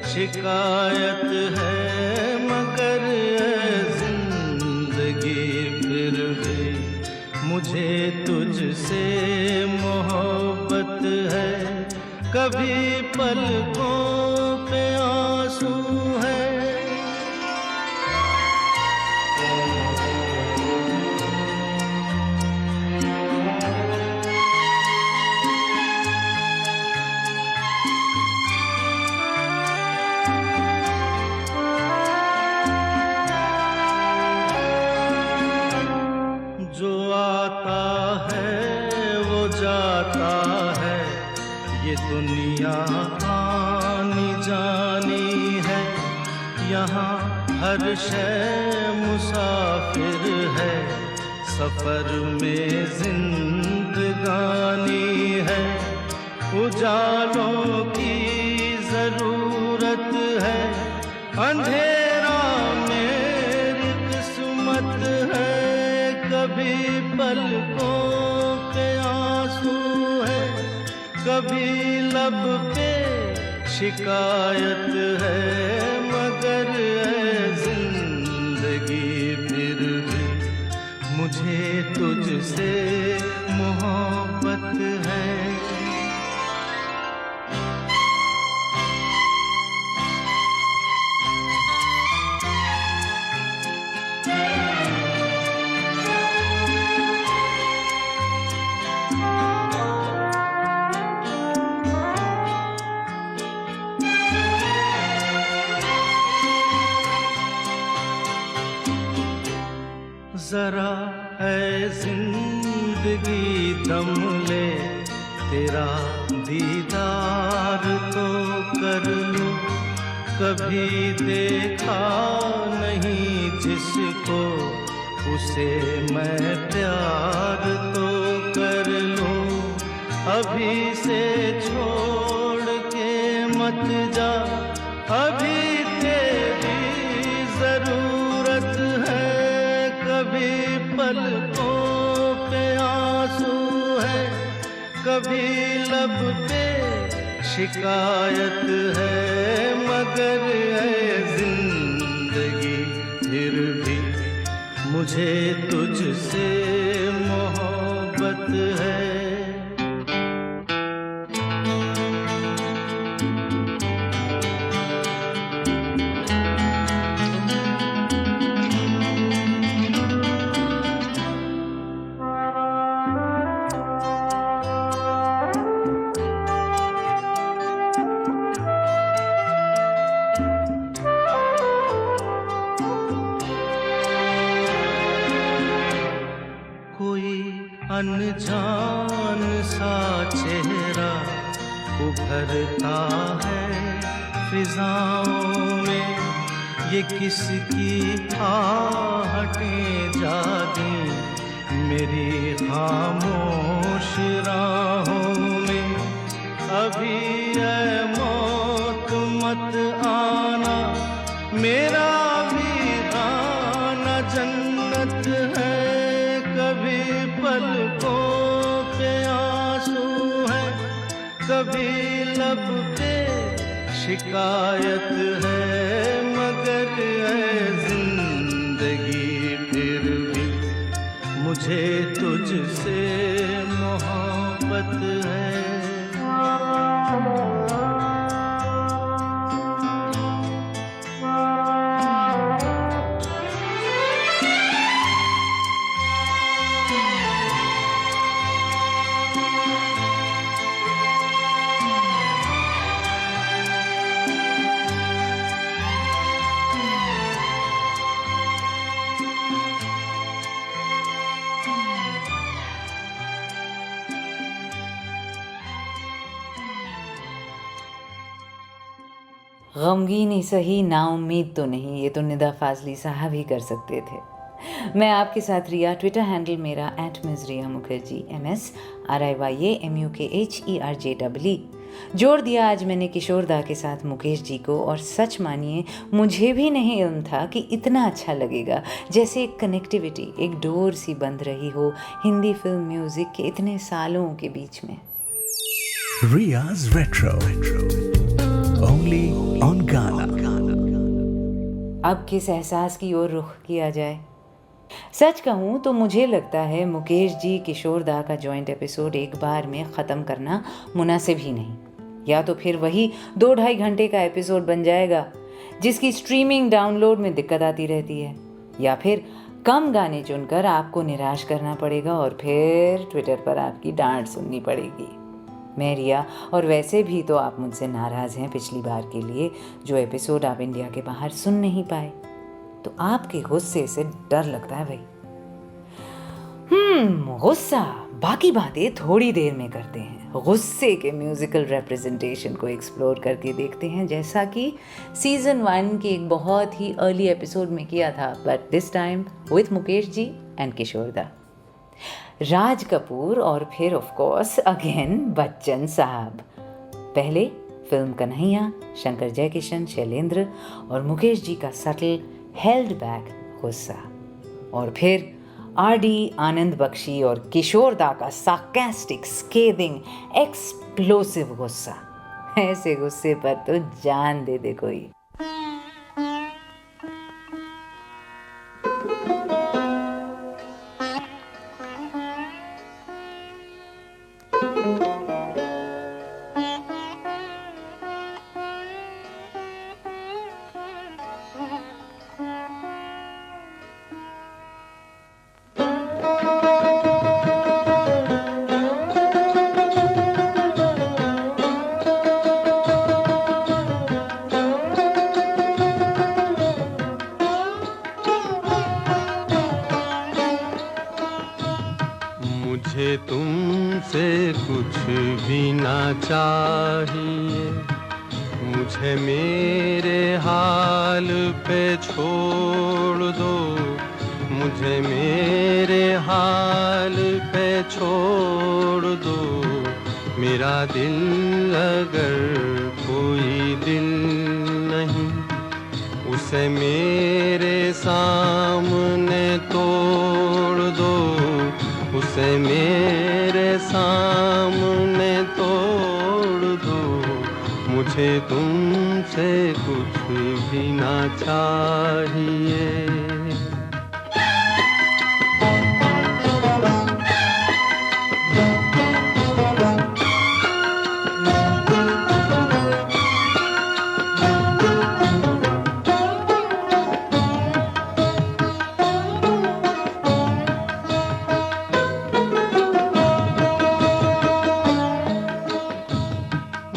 शिकायत है, मगर जिंदगी फिर भी मुझे तुझसे मोहब्बत है। कभी पलकों पे आंसू है। जो आता है वो जाता है, ये दुनिया आनी जानी है। यहाँ हर शय मुसाफिर है, सफर में जिंदगानी है। उजालों की जरूरत है, अंधेरा मेरी किस्मत है। कभी पलकों पे आंसू है, कभी लब पे शिकायत है, मगर है जिंदगी फिर भी मुझे तुझसे मोहब्बत है। जरा ऐ जिंदगी दम ले, तेरा दीदार तो कर लूं। कभी देखा नहीं जिसको, उसे मैं प्यार तो कर लूं। अभी से छोड़ के मत जा, अभी तेरी जरूरत है। कभी पलकों पे आंसू है, कभी लब पे शिकायत है, मगर है जिंदगी फिर भी मुझे तुझसे मोहब्बत है। अनजान सा चेहरा उभरता है फिजाओं में, ये किसकी आहटें जागी मेरी खामोश राहों में। अभी ऐ मौत मत आना, मेरा वीराना जन्नत है। कभी पलकों पे आंसू है, कभी लब पे शिकायत है, मगर है जिंदगी फिर भी मुझे तुझसे मोहब्बत है। गमगीन ही सही, नाउम्मीद तो नहीं, ये तो निदा फाजली साहब ही कर सकते थे। मैं आपके साथ रिया, ट्विटर हैंडल मेरा @मिज़रिया मुखर्जी, MSRIYAMUKHERJEE। जोड़ दिया आज मैंने किशोर दा के साथ मुकेश जी को, और सच मानिए मुझे भी नहीं इल्म था कि इतना अच्छा लगेगा। जैसे एक कनेक्टिविटी, एक डोर सी बंध रही हो हिंदी फिल्म म्यूजिक के इतने सालों के बीच में। Ria's Retro. Only on Ghana. अब किस एहसास की ओर रुख किया जाए? सच कहूँ तो मुझे लगता है मुकेश जी किशोर दा का जॉइंट एपिसोड एक बार में ख़त्म करना मुनासिब ही नहीं। या तो फिर वही 2-2.5 घंटे का एपिसोड बन जाएगा जिसकी स्ट्रीमिंग डाउनलोड में दिक्कत आती रहती है, या फिर कम गाने चुनकर आपको निराश करना पड़ेगा और फिर ट्विटर पर आपकी डांट सुननी पड़ेगी। मैं रिया, और वैसे भी तो आप मुझसे नाराज़ हैं पिछली बार के लिए जो एपिसोड आप इंडिया के बाहर सुन नहीं पाए, तो आपके गुस्से से डर लगता है भाई। गुस्सा, बाकी बातें थोड़ी देर में करते हैं। गुस्से के म्यूजिकल रिप्रेजेंटेशन को एक्सप्लोर करके देखते हैं, जैसा कि सीजन 1 के एक बहुत ही अर्ली एपिसोड में किया था, but this time with Mukesh ji and Kishore da, Raj Kapoor और फिर ऑफ कोर्स अगेन बच्चन साहब। पहले फिल्म कन्हैया, शंकर जयकिशन, शैलेंद्र और मुकेश जी का सटल हेल्ड बैक गुस्सा, और फिर RD आनंद बख्शी और किशोर दा का सार्कास्टिक, स्केदिंग, एक्सप्लोसिव गुस्सा। ऐसे गुस्से पर तो जान दे दे कोई। मुझे तुमसे कुछ भी ना चाहिए, मुझे मेरे हाल पे छोड़ दो, मुझे मेरे हाल पे छोड़ दो। मेरा दिल अगर कोई दिल नहीं, उसे मेरे सामने तोड़ दो, उसे मेरे सामने तोड़ दो। मुझे तुमसे कुछ भी ना चाहिए।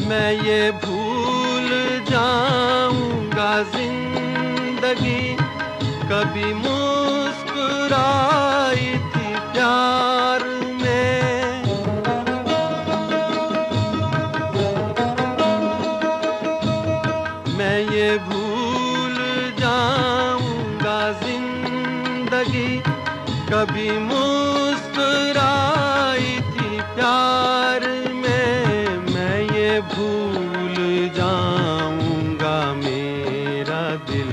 मैं ये भूल जाऊंगा जिंदगी कभी मुस्कुराई थी प्यार में। मैं ये भूल जाऊंगा जिंदगी कभी मुस्कुराई थी प्यार में। भूल जाऊंगा मेरा दिल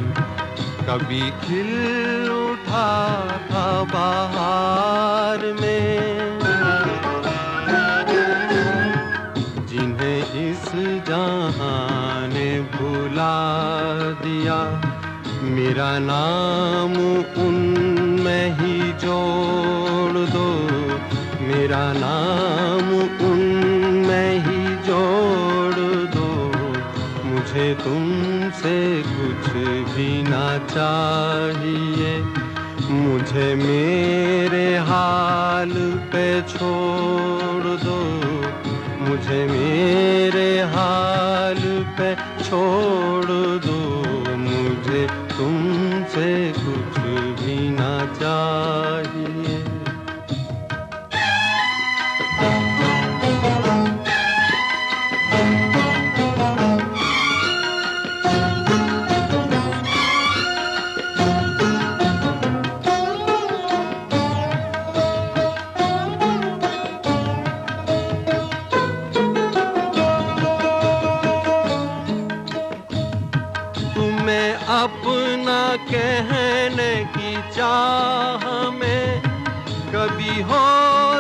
कभी खिल उठा था बहार में। जिन्हें मेरा नाम उनमें ही जोड़ दो, मेरा नाम उनमें ही जोड़ दो। मुझे तुमसे कुछ भी ना चाहिए, मुझे मेरे हाल पे छोड़ दो, मुझे मेरे हाल पे छोड़ दो। मुझे तुमसे कुछ भी ना चाहिए। अपना कहने की चाह में कभी हो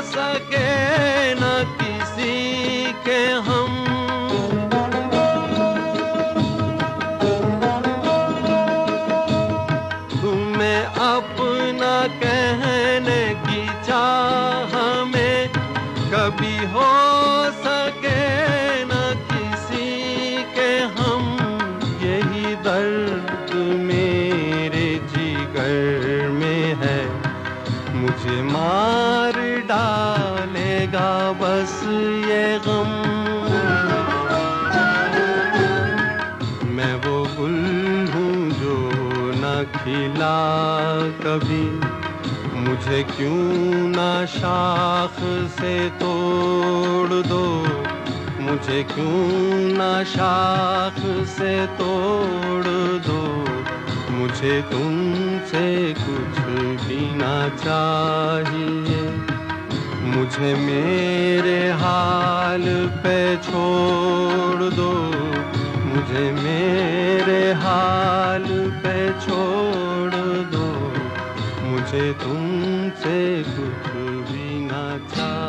सके न किसी के हम। तुम्हें अपना कहने की चाह में कभी हो सके न किसी के हम। यही दर्द मेरे जिगर में है, मुझे मार डालेगा बस ये गम। मैं वो गुल हूँ जो न खिला कभी, मुझे क्यों ना शाख से तोड़ दो, मुझे क्यों ना शाख से तोड़ दो। मुझे तुमसे कुछ भी ना चाहिए, मुझे मेरे हाल पे छोड़ दो, मुझे मेरे हाल पे छोड़ दो। मुझे तुमसे कुछ भी ना चाहिए।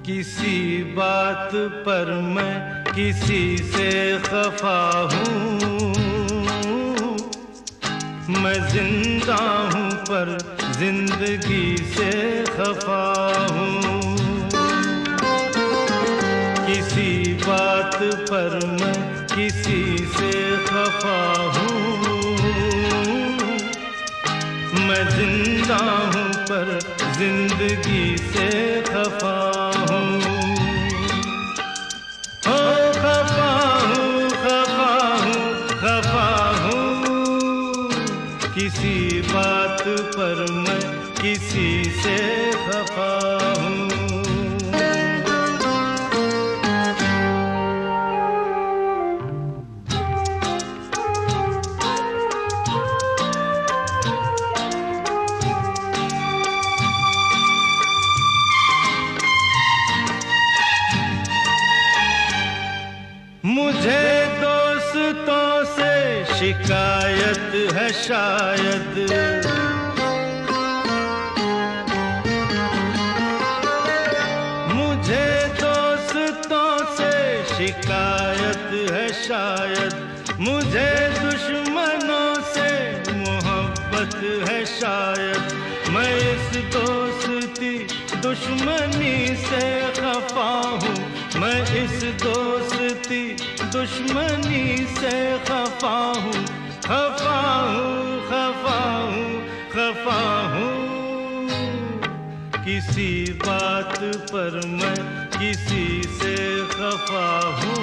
किसी बात पर मैं किसी से खफा हूँ, मैं जिंदा हूँ पर जिंदगी से खफा हूँ। किसी बात पर मैं किसी से खफा हूँ, मैं जिंदा हूँ पर जिंदगी से खफा हूँ। ओ खफा हूँ, खफा हूँ, खफा हूँ। किसी बात पर मैं किसी से खफा हूँ। मुझे दोस्तों से शिकायत है शायद, मुझे दोस्तों से शिकायत है शायद। मुझे दुश्मनों से मोहब्बत है शायद। मैं इस दोस्ती दुश्मनी से खफा हूँ, मैं इस दोस्ती दुश्मनी से खफा हूँ। खफा हूँ, खफा हूँ, खफा हूँ। किसी बात पर मैं किसी से खफा हूँ,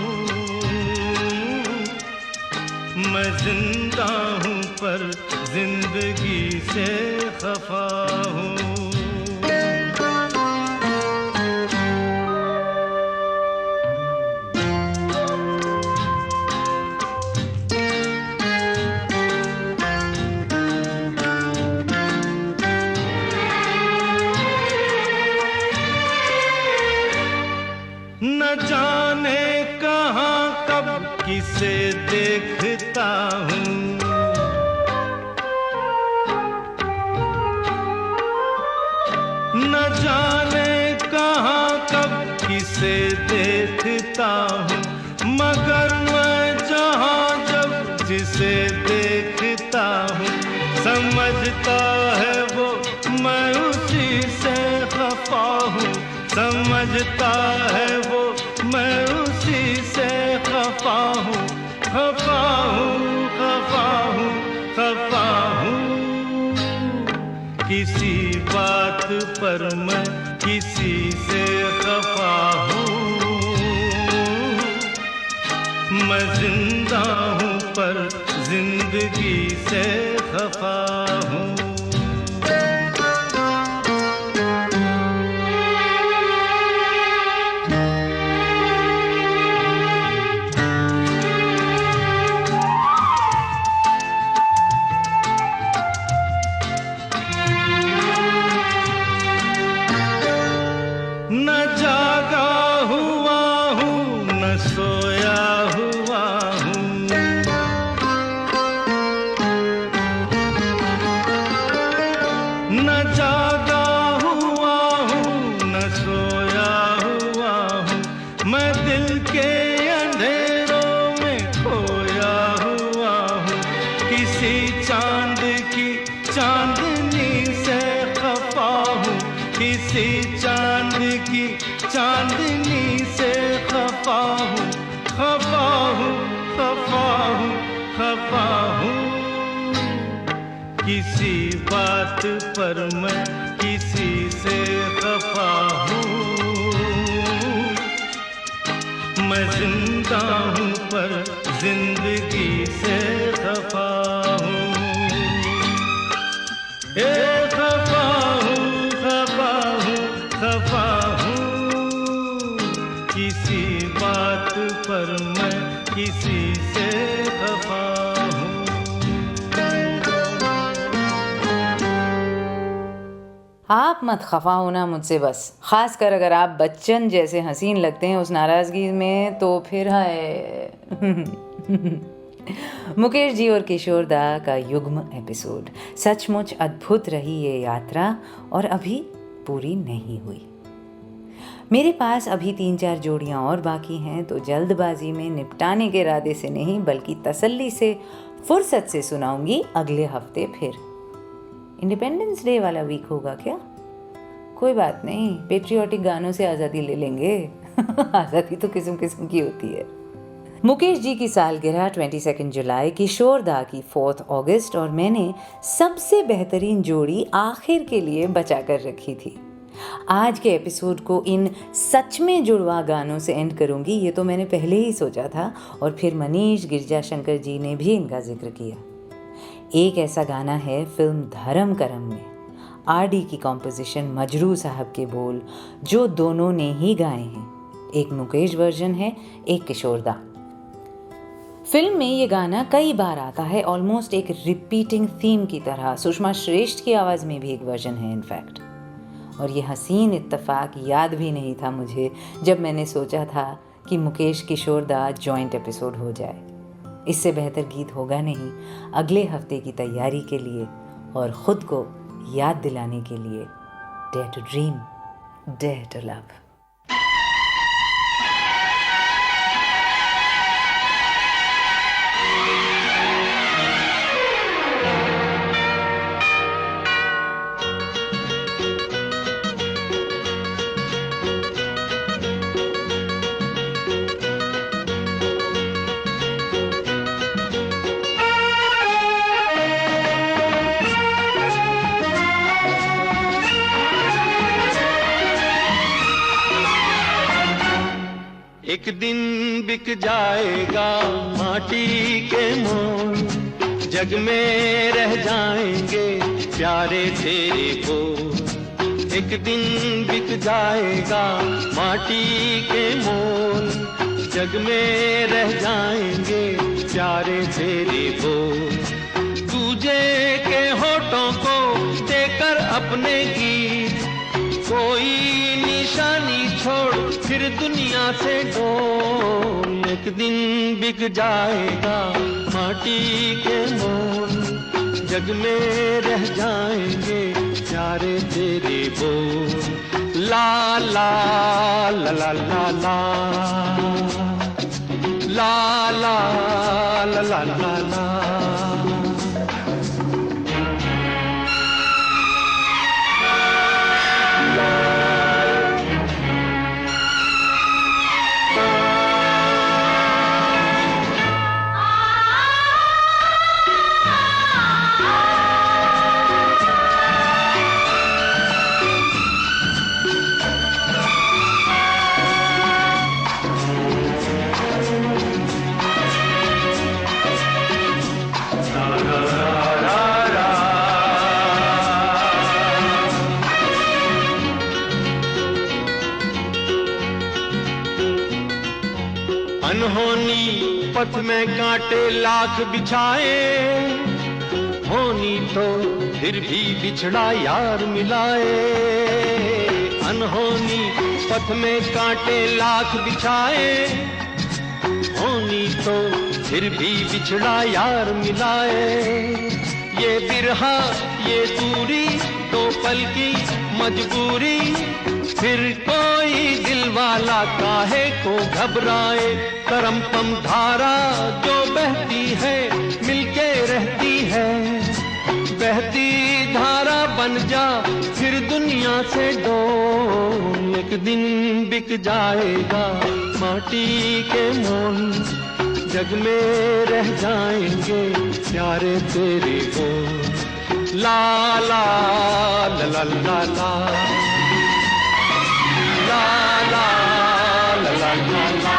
मैं जिंदा हूँ पर जिंदगी से खफा हूँ। न जाने कहाँ कब किसे देखते जाने कहाँ कब किसे देखता हूँ, मगर मैं जहाँ जब जिसे देखता हूँ, समझता है वो मैं उसी से खफा हूँ, समझता है वो मैं उसी से खफा हूँ, खफा हूँ, खफा हूँ, खफा हूँ। किसी बात पर मैं किसी से खफा हूँ, मैं जिंदा हूँ पर जिंदगी से खफा हूँ। न जागा हुआ हूँ न सोया हुआ हूँ, न जागा हुआ हूँ न सोया हुआ हूँ, मैं दिल के अंधेरों में खोया हुआ हूँ, किसी चांद की चांदनी से खफा हूँ, किसी चांद की चांदनी से खफा हूँ, खफा हूँ, खफा हूँ, खफा हूँ। किसी बात पर मैं किसी से खफा हूँ, मैं जिंदा हूँ पर जिंदगी से खफा हूँ। खफा हूँ, खफा हूँ, खफा हूँ। किसी बात पर मैं किसी से खफा हूँ। आप मत खफा होना मुझसे बस, खासकर अगर आप बच्चन जैसे हसीन लगते हैं उस नाराज़गी में तो फिर है। मुकेश जी और किशोर दा का युग्म एपिसोड। सचमुच अद्भुत रही ये यात्रा और अभी पूरी नहीं हुई। मेरे पास अभी 3-4 जोड़ियां और बाकी हैं, तो जल्दबाजी में निपटाने के इरादे से नहीं बल्कि तसल्ली से फुर्सत से सुनाऊंगी अगले हफ्ते फिर। इंडिपेंडेंस डे वाला वीक होगा क्या? कोई बात नहीं, पेट्रियोटिक गानों से आज़ादी ले लेंगे। आज़ादी तो किस्म किस्म की होती है। मुकेश जी की सालगिरह 22 जुलाई, किशोर दा की 4 अगस्त और मैंने सबसे बेहतरीन जोड़ी आखिर के लिए बचा कर रखी थी। आज के एपिसोड को इन सच में जुड़वा गानों से एंड करूंगी, ये तो मैंने पहले ही सोचा था और फिर मनीष गिरजा शंकर जी ने भी इनका जिक्र किया। एक ऐसा गाना है फिल्म धर्म करम में, आरडी की कॉम्पोजिशन, मजरू साहब के बोल, जो दोनों ने ही गाए हैं। एक मुकेश वर्जन है, एक किशोर दा। फिल्म में ये गाना कई बार आता है, ऑलमोस्ट एक रिपीटिंग थीम की तरह। सुषमा श्रेष्ठ की आवाज़ में भी एक वर्जन है इनफैक्ट। और ये हसीन इत्तेफाक याद भी नहीं था मुझे जब मैंने सोचा था कि मुकेश किशोर दा जॉइंट एपिसोड हो जाए। इससे बेहतर गीत होगा नहीं अगले हफ्ते की तैयारी के लिए और ख़ुद को याद दिलाने के लिए। Dare to dream, dare to love. एक दिन बिक जाएगा माटी के मोल, जग में रह जाएंगे प्यारे तेरे बोल। एक दिन बिक जाएगा माटी के मोल, जग में रह जाएंगे प्यारे तेरे बोल। दूजे के होठों को देकर अपने गीत, कोई निशानी छोड़ फिर दुनिया से डोल। एक दिन बिक जाएगा माटी के मोल, जग में रह जाएंगे प्यारे तेरे बोल। ला ला ला ला ला ला ला ला ला ला ला ला। अनहोनी पथ में कांटे लाख बिछाए, होनी तो फिर भी बिछड़ा यार मिलाए। अनहोनी पथ में कांटे लाख बिछाए, होनी तो फिर भी बिछड़ा यार मिलाए। ये बिरहा ये दूरी दो पल की मजबूरी, फिर कोई दिल वाला काहे को घबराए। करम पम धारा जो बहती है मिलके रहती है, बहती धारा बन जा फिर दुनिया से डोल। एक दिन बिक जाएगा माटी के मोल, जग में रह जाएंगे प्यारे तेरे बोल। ला ला ला ला ला ला ला ला ला ला ला ला।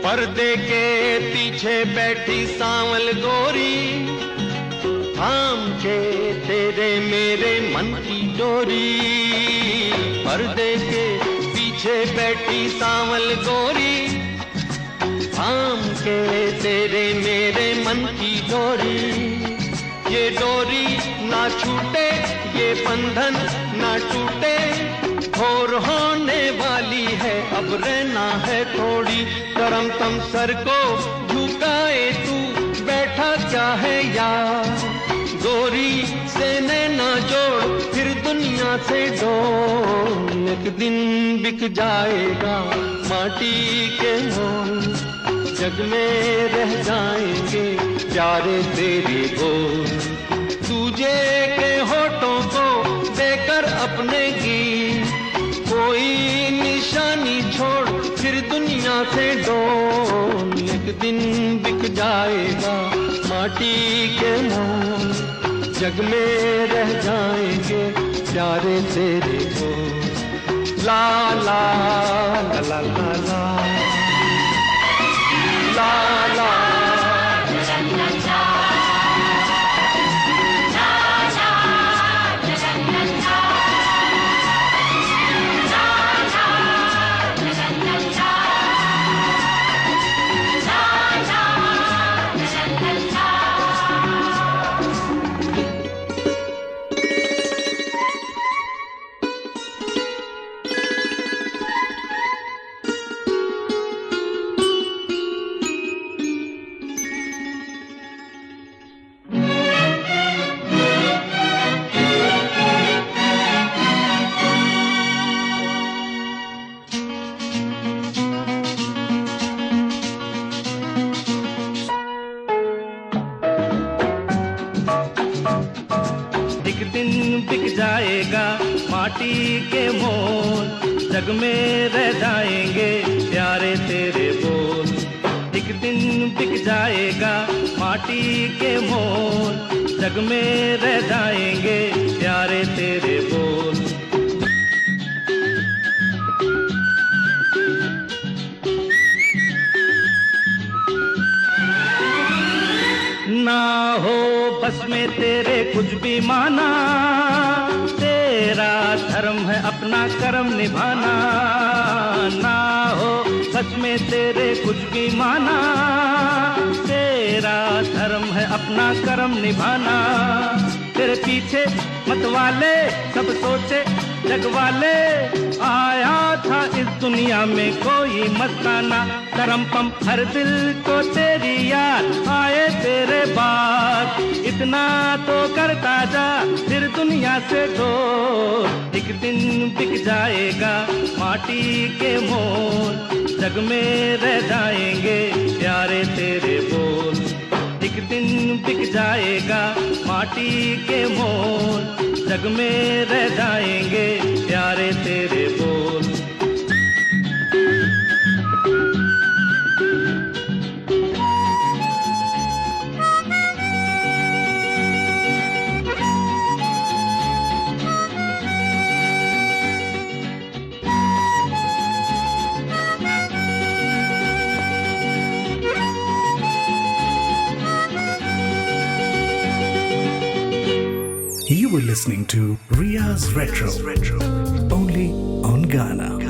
पर्दे के पीछे बैठी सांवल गोरी, थाम के तेरे मेरे मन की डोरी। पर्दे के पीछे बैठी सांवल गोरी, थाम के तेरे मेरे मन की डोरी। ये डोरी ना छूटे ये बंधन ना टूटे, भोर होने वाली है अब रहना है थोड़ी। करम तम सर को झुकाए तू बैठा क्या है यार, गोरी से नैना जोड़ फिर दुनिया से डोल। एक दिन बिक जाएगा माटी के मोल, जग में रह जाएंगे प्यारे तेरे बोल। तुझे के होठों को देकर अपने गीत, कोई निशानी छोड़ फिर दुनिया से डोल। एक दिन बिक जाएगा माटी के मोल, जग में रह जाएंगे प्यारे तेरे बोल। ला ला ला ला ला ला ला ला। माटी के मोल, जग में रह जाएंगे प्यारे तेरे बोल। एक दिन बिक जाएगा माटी के मोल, जग में रह जाएंगे प्यारे तेरे बोल। ना हो बस में तेरे कुछ भी माना, तेरा धर्म है अपना कर्म निभाना। ना हो बस में तेरे कुछ भी माना, तेरा धर्म है अपना कर्म निभाना। तेरे पीछे मत वाले सब सोचे जग वाले, आया था इस दुनिया में कोई मस्ताना। करम पम हर दिल को तेरी याद आए तेरे बाद, इतना तो करता जा फिर दुनिया से दूर। एक दिन बिक जाएगा माटी के मोल, जग में रह जाएंगे प्यारे तेरे बोल। एक दिन बिक जाएगा माटी के मोल, जग में रह जाएंगे प्यारे तेरे बोल। You were listening to Ria's Retro, only on Ghana.